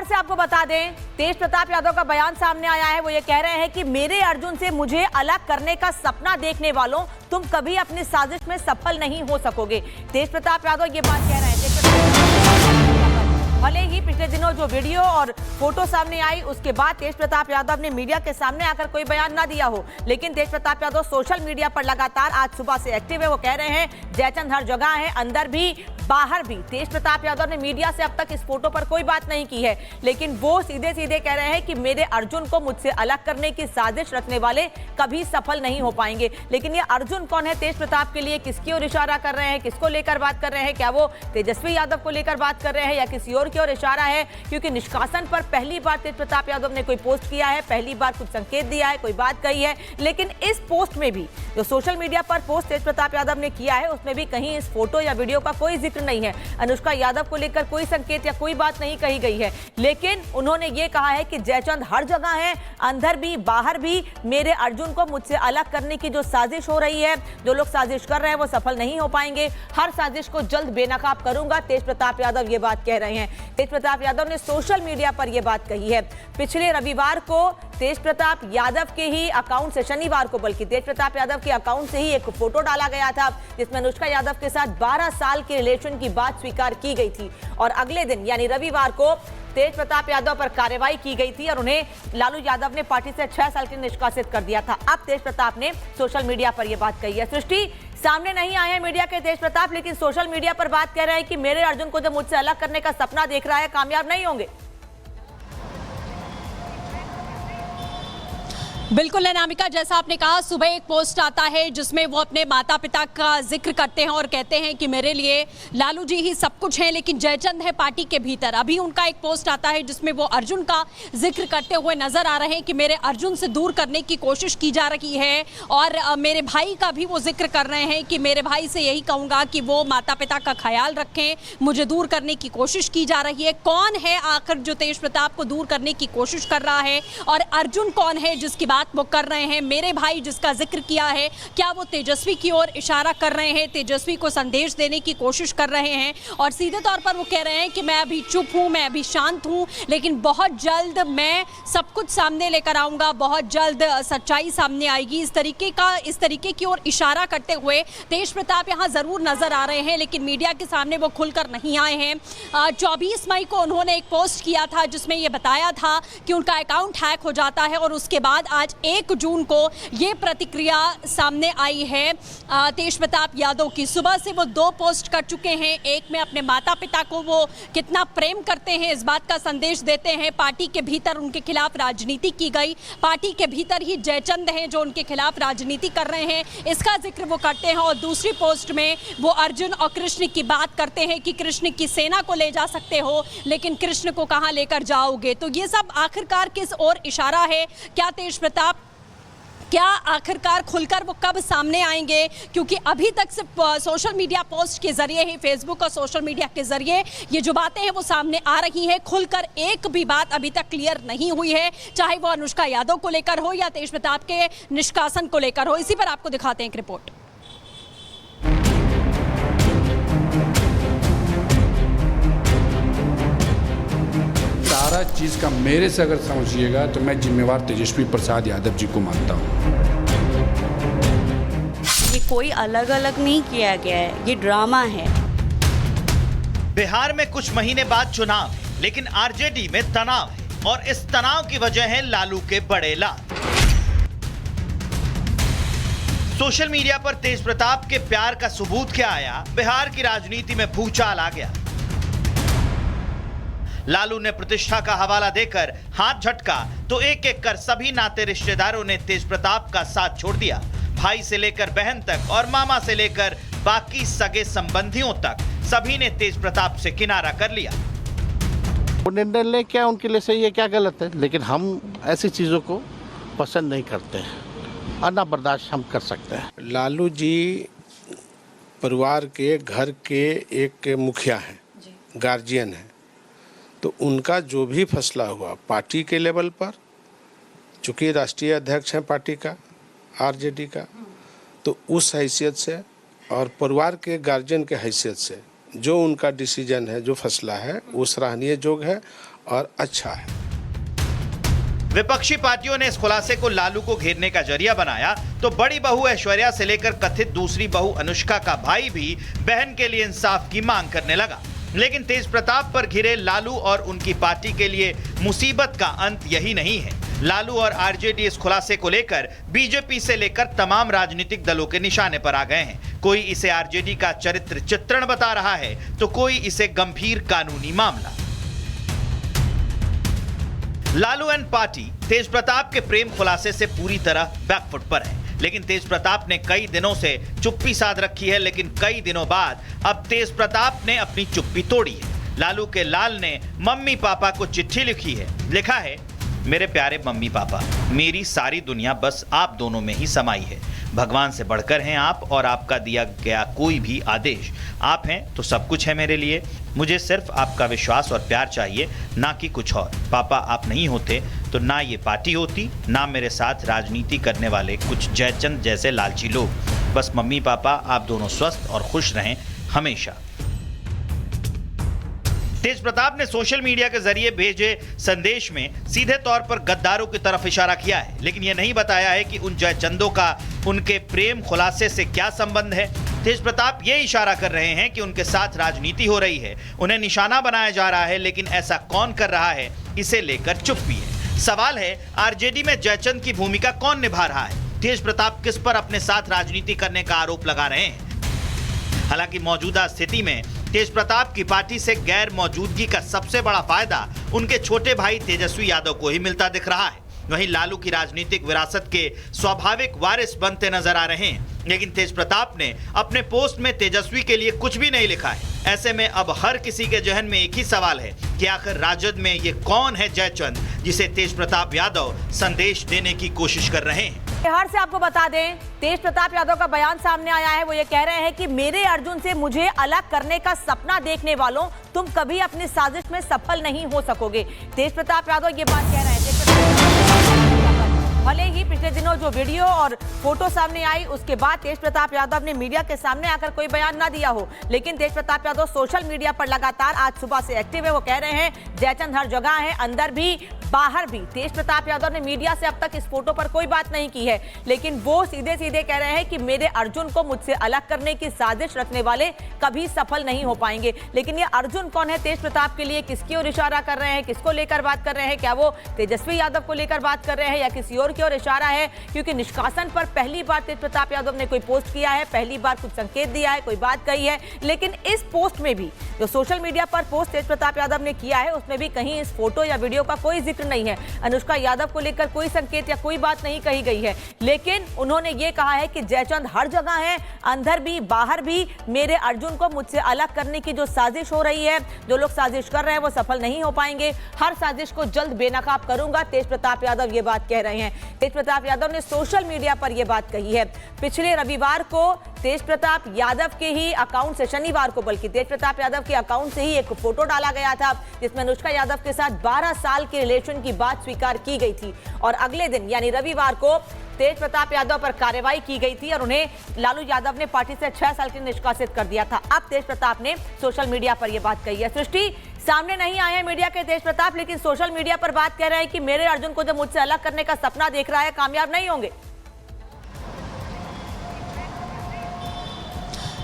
बार से आपको बता दें, तेज प्रताप यादव का बयान सामने आया है। वो ये कह रहे हैं कि मेरे अर्जुन से मुझे अलग करने का सपना देखने वालों, तुम कभी अपनी साजिश में सफल नहीं हो सकोगे। तेज प्रताप यादव ये बात कह रहे हैं। भले ही पिछले दिनों जो वीडियो और फोटो सामने आई उसके बाद तेज प्रताप यादव ने मीडिया के सामने आकर कोई बयान ना दिया हो, लेकिन तेज प्रताप यादव सोशल मीडिया पर लगातार आज सुबह से एक्टिव है। वो कह रहे हैं जयचंद हर जगह है, अंदर भी बाहर भी। तेज प्रताप यादव ने मीडिया से अब तक इस फोटो पर कोई बात नहीं की है, लेकिन वो सीधे सीधे कह रहे हैं कि मेरे अर्जुन को मुझसे अलग करने की साजिश रचने वाले कभी सफल नहीं हो पाएंगे। लेकिन ये अर्जुन कौन है तेज प्रताप के लिए, किसकी ओर इशारा कर रहे हैं, किसको लेकर बात कर रहे हैं? क्या वो तेजस्वी यादव को लेकर बात कर रहे हैं या किसी और की ओर इशारा है? क्योंकि निष्कासन पर पहली बार तेज प्रताप यादव ने कोई पोस्ट किया है, पहली बार कुछ संकेत दिया है, कोई बात कही है, लेकिन इस पोस्ट में भी जो सोशल मीडिया पर पोस्ट तेज प्रताप यादव ने किया है उसमें भी कहीं इस फोटो या वीडियो का कोई जिक्र नहीं है। अनुष्का यादव को लेकर कोई संकेत या कोई बात नहीं कही गई है, लेकिन उन्होंने ये कहा है कि जयचंद हर जगह है, अंदर भी बाहर भी। मेरे अर्जुन को मुझसे अलग करने की जो साजिश हो रही है, जो लोग साजिश कर रहे हैं वो सफल नहीं हो पाएंगे। हर साजिश को जल्द बेनकाब करूंगा, तेज प्रताप यादव ये बात कह रहे हैं। तेज प्रताप यादव ने सोशल मीडिया पर यह बात कही है। पिछले रविवार को तेज प्रताप यादव के ही अकाउंट से, शनिवार को बल्कि, तेज प्रताप यादव के अकाउंट से ही एक फोटो डाला गया था जिसमें अनुष्का यादव के साथ 12 साल के रिलेशन की बात स्वीकार की गई थी। और अगले दिन यानी रविवार को तेज प्रताप यादव पर कार्रवाई की गई थी और उन्हें लालू यादव ने पार्टी से 6 साल के लिए निष्कासित कर दिया था। अब तेज प्रताप ने सोशल मीडिया पर यह बात कही है। सृष्टि, सामने नहीं आए हैं मीडिया के तेज प्रताप, लेकिन सोशल मीडिया पर बात कर रहे हैं कि मेरे अर्जुन को जो मुझसे अलग करने का सपना देख रहा है कामयाब नहीं होंगे। बिल्कुल अनामिका, जैसा आपने कहा, सुबह एक पोस्ट आता है जिसमें वो अपने माता पिता का जिक्र करते हैं और कहते हैं कि मेरे लिए लालू जी ही सब कुछ है, लेकिन जयचंद है पार्टी के भीतर। अभी उनका एक पोस्ट आता है जिसमें वो अर्जुन का जिक्र करते हुए नजर आ रहे हैं कि मेरे अर्जुन से दूर करने की कोशिश की जा रही है। और मेरे भाई का भी वो जिक्र कर रहे हैं कि मेरे भाई से यही कहूँगा कि वो माता पिता का ख्याल रखें, मुझे दूर करने की कोशिश की जा रही है। कौन है आखिर जो तेज प्रताप को दूर करने की कोशिश कर रहा है, और अर्जुन कौन है जिसकी बात वो कर रहे हैं? मेरे भाई जिसका जिक्र किया है, क्या वो तेजस्वी की ओर इशारा कर रहे हैं, तेजस्वी को संदेश देने की कोशिश कर रहे हैं? और सीधे तौर पर वो कह रहे हैं कि मैं अभी चुप हूं, मैं अभी शांत हूं, लेकिन बहुत जल्द मैं सब कुछ सामने लेकर आऊंगा, बहुत जल्द सच्चाई सामने आएगी। इस तरीके की ओर इशारा करते हुए तेज प्रताप यहां जरूर नजर आ रहे हैं, लेकिन मीडिया के सामने वो खुलकर नहीं आए हैं। 24 मई को उन्होंने एक पोस्ट किया था जिसमें यह बताया था कि उनका अकाउंट हैक हो जाता है, और उसके बाद आज 1 जून को ये प्रतिक्रिया सामने आई है तेज प्रताप यादव की। सुबह से वो 2 पोस्ट कर चुके हैं। एक में अपने माता पिता को वो कितना प्रेम करते हैं इस बात का संदेश देते हैं। पार्टी के भीतर उनके खिलाफ राजनीति की गई, पार्टी के भीतर ही जयचंद हैं जो उनके खिलाफ राजनीति कर रहे हैं, इसका जिक्र वो करते हैं। और दूसरी पोस्ट में वो अर्जुन और कृष्ण की बात करते हैं कि कृष्ण की सेना को ले जा सकते हो, लेकिन कृष्ण को कहां लेकर जाओगे? तो ये सब आखिरकार किस ओर इशारा है? क्या तेज प्रताप आखिरकार खुलकर वो कब सामने आएंगे? क्योंकि अभी तक सिर्फ सोशल मीडिया पोस्ट के जरिए ही, फेसबुक और सोशल मीडिया के जरिए ये जो बातें हैं वो सामने आ रही हैं। खुलकर एक भी बात अभी तक क्लियर नहीं हुई है, चाहे वो अनुष्का यादव को लेकर हो या तेज प्रताप के निष्कासन को लेकर हो। इसी पर आपको दिखाते हैं एक रिपोर्ट। सारा चीज का मेरे से अगर समझिएगा तो मैं जिम्मेवार तेजस्वी प्रसाद यादव जी को मानता हूँ। ये कोई अलग अलग नहीं किया गया है, ये ड्रामा है। बिहार में कुछ महीने बाद चुनाव, लेकिन आरजेडी में तनाव है, और इस तनाव की वजह है लालू के बड़े लाल। सोशल मीडिया पर तेज प्रताप के प्यार का सबूत क्या आया? बिहार की राजनीति में भूचाल आ गया। लालू ने प्रतिष्ठा का हवाला देकर हाथ झटका तो एक एक कर सभी नाते रिश्तेदारों ने तेज प्रताप का साथ छोड़ दिया। भाई से लेकर बहन तक और मामा से लेकर बाकी सगे संबंधियों तक सभी ने तेज प्रताप से किनारा कर लिया। वो निर्णय ले, क्या उनके लिए सही है क्या गलत है, लेकिन हम ऐसी चीज़ों को पसंद नहीं करते हैं और ना बर्दाश्त हम कर सकते हैं। लालू जी परिवार के, घर के एक मुखिया हैं, गार्जियन हैं, तो उनका जो भी फैसला हुआ पार्टी के लेवल पर, चूँकि राष्ट्रीय अध्यक्ष हैं पार्टी का, आरजेडी का, तो उस हैसियत से और परिवार के गार्जियन के हैसियत से जो उनका डिसीजन है, जो फैसला है, वो सराहनीय जोग है। और अच्छा है। विपक्षी पार्टियों ने इस खुलासे को लालू को घेरने का जरिया बनाया तो बड़ी बहू ऐश्वर्या से लेकर कथित दूसरी बहू अनुष्का का भाई भी बहन के लिए इंसाफ की मांग करने लगा। लेकिन तेज प्रताप पर घिरे लालू और उनकी पार्टी के लिए मुसीबत का अंत यही नहीं है। लालू और आरजेडी इस खुलासे को लेकर बीजेपी से लेकर तमाम राजनीतिक दलों के निशाने पर आ गए हैं। कोई इसे आरजेडी का चरित्र चित्रण बता रहा है तो कोई इसे गंभीर कानूनी मामला। लालू एंड पार्टी तेज प्रताप के प्रेम खुलासे से पूरी तरह बैकफुट पर है। लेकिन तेज प्रताप ने कई दिनों से चुप्पी साध रखी है, लेकिन कई दिनों बाद अब तेज प्रताप ने अपनी चुप्पी तोड़ी है। लालू के लाल ने मम्मी पापा को चिट्ठी लिखी है। लिखा है, मेरे प्यारे मम्मी पापा, मेरी सारी दुनिया बस आप दोनों में ही समाई है। भगवान से बढ़कर हैं आप और आपका दिया गया कोई भी आदेश। आप हैं तो सब कुछ है मेरे लिए। मुझे सिर्फ आपका विश्वास और प्यार चाहिए, ना कि कुछ और। पापा आप नहीं होते तो ना ये पार्टी होती, ना मेरे साथ राजनीति करने वाले कुछ जयचंद जैसे लालची लोग। बस मम्मी पापा आप दोनों स्वस्थ और खुश रहें हमेशा। तेज प्रताप ने सोशल मीडिया के जरिए भेजे संदेश में सीधे तौर पर गद्दारों की तरफ इशारा किया है, लेकिन यह नहीं बताया है कि उन जयचंदों का उनके प्रेम खुलासे से क्या संबंध है। तेज प्रताप ये इशारा कर रहे हैं कि उनके साथ राजनीति हो रही है, उन्हें निशाना बनाया जा रहा है, लेकिन ऐसा कौन कर रहा है इसे लेकर चुप्पी है। सवाल है, आरजेडी में जयचंद की भूमिका कौन निभा रहा है? तेज प्रताप किस पर अपने साथ राजनीति करने का आरोप लगा रहे हैं? हालांकि मौजूदा स्थिति में तेज प्रताप की पार्टी से गैर मौजूदगी का सबसे बड़ा फायदा उनके छोटे भाई तेजस्वी यादव को ही मिलता दिख रहा है। वहीं लालू की राजनीतिक विरासत के स्वाभाविक वारिस बनते नजर आ रहे हैं। लेकिन तेज प्रताप ने अपने पोस्ट में तेजस्वी के लिए कुछ भी नहीं लिखा है। ऐसे में अब हर किसी के जहन में एक ही सवाल है कि आखिर राजद में ये कौन है जयचंद जिसे तेज प्रताप यादव संदेश देने की कोशिश कर रहे हैं। बिहार से आपको बता दें, तेज प्रताप यादव का बयान सामने आया है। वो ये कह रहे हैं कि मेरे अर्जुन से मुझे अलग करने का सपना देखने वालों, तुम कभी अपनी साजिश में सफल नहीं हो सकोगे। तेज प्रताप यादव ये बात कह रहे हैं। भले ही पिछले दिनों जो वीडियो और फोटो सामने आई उसके बाद तेज प्रताप यादव ने मीडिया के सामने आकर कोई बयान ना दिया हो, लेकिन तेज प्रताप यादव सोशल मीडिया पर लगातार आज सुबह से एक्टिव है। वो कह रहे हैं जयचंद हर जगह है, अंदर भी बाहर भी। तेज प्रताप यादव ने मीडिया से अब तक इस फोटो पर कोई बात नहीं की है, लेकिन वो सीधे सीधे कह रहे हैं कि मेरे अर्जुन को मुझसे अलग करने की साजिश रचने वाले कभी सफल नहीं हो पाएंगे। लेकिन ये अर्जुन कौन है तेज प्रताप के लिए? किसकी ओर इशारा कर रहे हैं? किसको लेकर बात कर रहे हैं? क्या वो तेजस्वी यादव को लेकर बात कर रहे हैं या किसी और की ओर इशारा है? क्योंकि निष्कासन पर पहली बार तेज प्रताप यादव ने कोई पोस्ट किया है, पहली बार कुछ संकेत दिया है, कोई बात कही है। लेकिन इस पोस्ट में भी जो सोशल मीडिया पर पोस्ट तेज प्रताप यादव ने किया है उसमें भी कहीं इस फोटो या वीडियो का कोई जिक्र नहीं है। अनुष्का यादव को लेकर कोई संकेत या कोई बात नहीं कही गई है। लेकिन उन्होंने ये कहा है कि जयचंद हर जगह है, अंदर भी बाहर भी। मेरे अर्जुन को मुझसे अलग करने की जो साजिश हो रही है, जो लोग साजिश कर रहे हैं वो सफल नहीं हो पाएंगे। हर साजिश को जल्द बेनकाब करूंगा, तेज प्रताप यादव ये बात कह रहे हैं। तेज प्रताप यादव ने सोशल मीडिया पर यह बात कही है। पिछले रविवार को तेज प्रताप यादव के ही अकाउंट से, शनिवार को बल्कि तेज प्रताप यादव के अकाउंट से ही एक फोटो डाला गया था जिसमें अनुष्का यादव के साथ 12 साल के रिलेशन की बात स्वीकार की गई थी। और अगले दिन यानी रविवार को तेज प्रताप यादव पर कार्रवाई की गई थी और उन्हें लालू यादव ने पार्टी से 6 साल के लिए निष्कासित कर दिया था। अब तेज प्रताप ने सोशल मीडिया पर यह बात कही है। सृष्टि, सामने नहीं आए हैं मीडिया के तेज प्रताप, लेकिन सोशल मीडिया पर बात कह रहे हैं कि मेरे अर्जुन को जो मुझसे अलग करने का सपना देख रहा है कामयाब नहीं होंगे।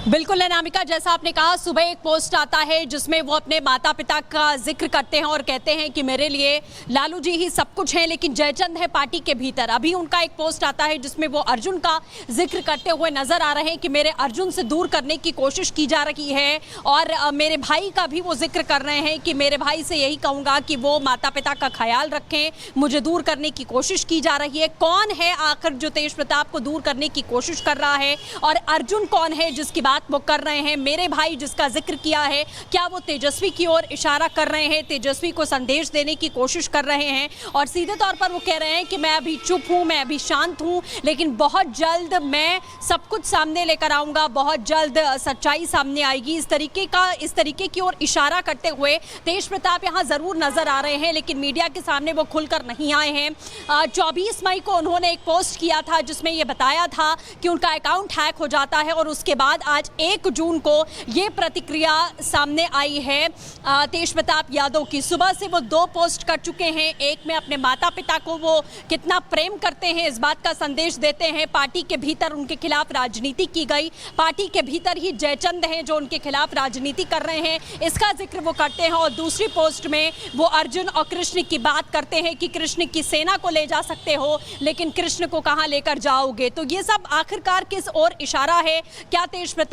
बिल्कुल अनामिका, जैसा आपने कहा सुबह एक पोस्ट आता है जिसमें वो अपने माता पिता का जिक्र करते हैं और कहते हैं कि मेरे लिए लालू जी ही सब कुछ हैं, लेकिन जयचंद है पार्टी के भीतर। अभी उनका एक पोस्ट आता है जिसमें वो अर्जुन का जिक्र करते हुए नजर आ रहे हैं कि मेरे अर्जुन से दूर करने की कोशिश की जा रही है। और मेरे भाई का भी वो जिक्र कर रहे हैं कि मेरे भाई से यही कहूँगा कि वो माता पिता का ख्याल रखें, मुझे दूर करने की कोशिश की जा रही है। कौन है आखिर जो तेज प्रताप को दूर करने की कोशिश कर रहा है, और अर्जुन कौन है जिसकी बात वो कर रहे हैं? मेरे भाई जिसका जिक्र किया है, क्या वो तेजस्वी की ओर इशारा कर रहे हैं, तेजस्वी को संदेश देने की कोशिश कर रहे हैं? और सीधे तौर पर वो कह रहे हैं कि मैं अभी चुप हूं, मैं अभी शांत हूं, लेकिन बहुत जल्द मैं सब कुछ सामने लेकर आऊंगा, बहुत जल्द सच्चाई सामने आएगी। इस तरीके की ओर इशारा करते हुए तेज प्रताप यहां जरूर नजर आ रहे हैं, लेकिन मीडिया के सामने वो खुलकर नहीं आए हैं। 24 मई को उन्होंने एक पोस्ट किया था जिसमें यह बताया था कि उनका अकाउंट हैक हो जाता है और उसके बाद आज आज 1 जून को ये प्रतिक्रिया सामने आई है तेज प्रताप यादव की। सुबह से वो 2 पोस्ट कर चुके हैं। एक में अपने माता पिता को वो कितना प्रेम करते हैं इस बात का संदेश देते हैं। पार्टी के भीतर उनके खिलाफ राजनीति की गई, पार्टी के भीतर ही जयचंद हैं जो उनके खिलाफ राजनीति कर रहे हैं, इसका जिक्र वो करते हैं। और दूसरी पोस्ट में वो अर्जुन और कृष्ण की बात करते हैं कि कृष्ण की सेना को ले जा सकते हो लेकिन कृष्ण को कहां लेकर जाओगे। तो ये सब आखिरकार किस ओर इशारा है? क्या तेज प्रताप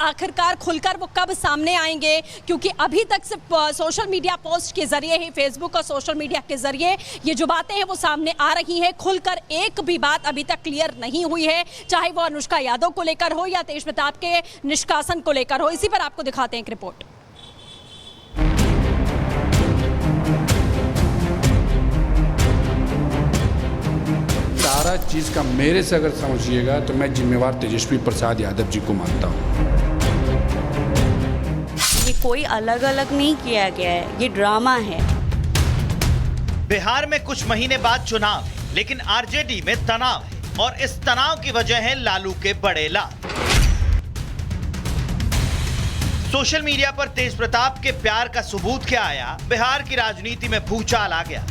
आखिरकार खुलकर वो कब सामने आएंगे? क्योंकि अभी तक सिर्फ सोशल मीडिया पोस्ट के जरिए ही, फेसबुक और सोशल मीडिया के जरिए ये जो बातें हैं वो सामने आ रही हैं। खुलकर एक भी बात अभी तक क्लियर नहीं हुई है, चाहे वो अनुष्का यादव को लेकर हो या तेज प्रताप के निष्कासन को लेकर हो। इसी पर आपको दिखाते हैं एक रिपोर्ट। सारा चीज़ का मेरे से अगर समझिएगा तो मैं जिम्मेवार तेजस्वी प्रसाद यादव जी को मानता हूँ। ये कोई अलग अलग नहीं किया गया है, ये ड्रामा है। बिहार में कुछ महीने बाद चुनाव है, लेकिन आरजेडी में तनाव है और इस तनाव की वजह है लालू के बड़े लाल। सोशल मीडिया पर तेज प्रताप के प्यार का सबूत क्या आया? बिहार की राजनीति में भूचाल आ गया।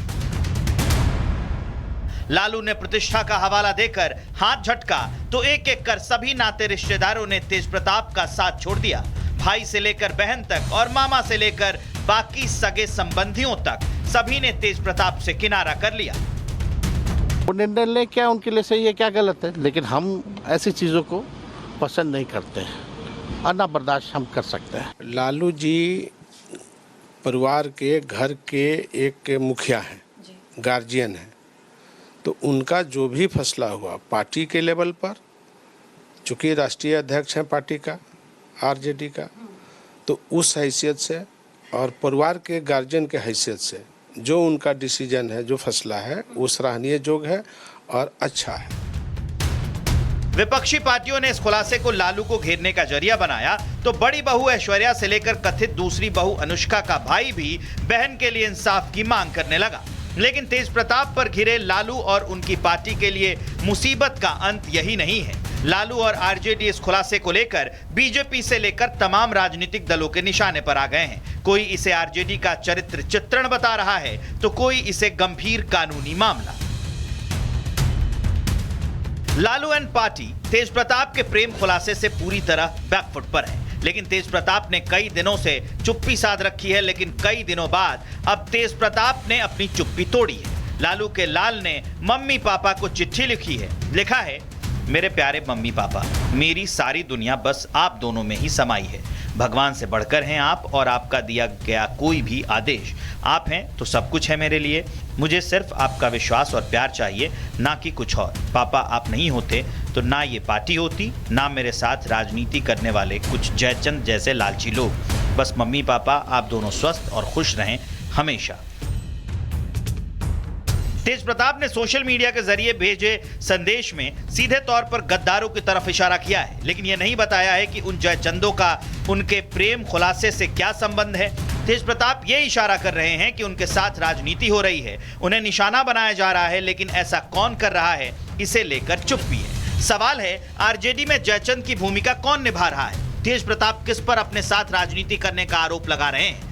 लालू ने प्रतिष्ठा का हवाला देकर हाथ झटका तो एक एक कर सभी नाते रिश्तेदारों ने तेज प्रताप का साथ छोड़ दिया। भाई से लेकर बहन तक और मामा से लेकर बाकी सगे संबंधियों तक सभी ने तेज प्रताप से किनारा कर लिया। वो निर्णय ले क्या उनके लिए सही है क्या गलत है, लेकिन हम ऐसी चीज़ों को पसंद नहीं करते हैं और ना बर्दाश्त हम कर सकते हैं। लालू जी परिवार के घर के एक मुखिया हैं, गार्जियन हैं, तो उनका जो भी फैसला हुआ पार्टी के लेवल पर, चूँकि राष्ट्रीय अध्यक्ष हैं पार्टी का, आरजेडी का, तो उस हैसियत से और परिवार के गार्जियन के हैसियत से जो उनका डिसीजन है, जो फैसला है, वो सराहनीय योग्य है और अच्छा है। विपक्षी पार्टियों ने इस खुलासे को लालू को घेरने का जरिया बनाया तो बड़ी बहू ऐश्वर्या से लेकर कथित दूसरी बहू अनुष्का का भाई भी बहन के लिए इंसाफ की मांग करने लगा। लेकिन तेज प्रताप पर घिरे लालू और उनकी पार्टी के लिए मुसीबत का अंत यही नहीं है। लालू और आरजेडी इस खुलासे को लेकर बीजेपी से लेकर तमाम राजनीतिक दलों के निशाने पर आ गए हैं। कोई इसे आरजेडी का चरित्र चित्रण बता रहा है तो कोई इसे गंभीर कानूनी मामला। लालू एंड पार्टी तेज प्रताप के प्रेम खुलासे से पूरी तरह बैकफुट पर है, लेकिन तेज प्रताप ने कई दिनों से चुप्पी साध रखी है। लेकिन कई दिनों बाद अब तेज प्रताप ने अपनी चुप्पी तोड़ी है। लालू के लाल ने मम्मी पापा को चिट्ठी लिखी है। लिखा है, मेरे प्यारे मम्मी पापा, मेरी सारी दुनिया बस आप दोनों में ही समाई है। भगवान से बढ़कर हैं आप और आपका दिया गया कोई भी आदेश। आप हैं तो सब कुछ है मेरे लिए। मुझे सिर्फ आपका विश्वास और प्यार चाहिए, ना कि कुछ और। पापा आप नहीं होते तो ना ये पार्टी होती, ना मेरे साथ राजनीति करने वाले कुछ जयचंद जैसे लालची लोग। बस मम्मी पापा आप दोनों स्वस्थ और खुश रहें हमेशा। तेज प्रताप ने सोशल मीडिया के जरिए भेजे संदेश में सीधे तौर पर गद्दारों की तरफ इशारा किया है, लेकिन यह नहीं बताया है कि उन जयचंदों का उनके प्रेम खुलासे से क्या संबंध है। तेज प्रताप ये इशारा कर रहे हैं कि उनके साथ राजनीति हो रही है, उन्हें निशाना बनाया जा रहा है, लेकिन ऐसा कौन कर रहा है इसे लेकर चुप्पी है। सवाल है, आरजेडी में जयचंद की भूमिका कौन निभा रहा है? तेज प्रताप किस पर अपने साथ राजनीति करने का आरोप लगा रहे हैं?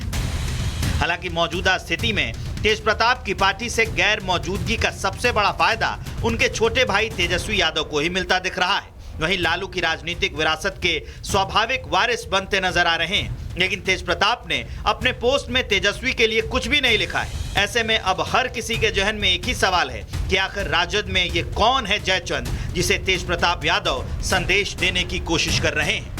हालांकि मौजूदा स्थिति में तेज प्रताप की पार्टी से गैर मौजूदगी का सबसे बड़ा फायदा उनके छोटे भाई तेजस्वी यादव को ही मिलता दिख रहा है। वहीं लालू की राजनीतिक विरासत के स्वाभाविक वारिस बनते नजर आ रहे हैं, लेकिन तेज प्रताप ने अपने पोस्ट में तेजस्वी के लिए कुछ भी नहीं लिखा है। ऐसे में अब हर किसी के जहन में एक ही सवाल है कि आखिर राजद में ये कौन है जयचंद जिसे तेज प्रताप यादव संदेश देने की कोशिश कर रहे हैं।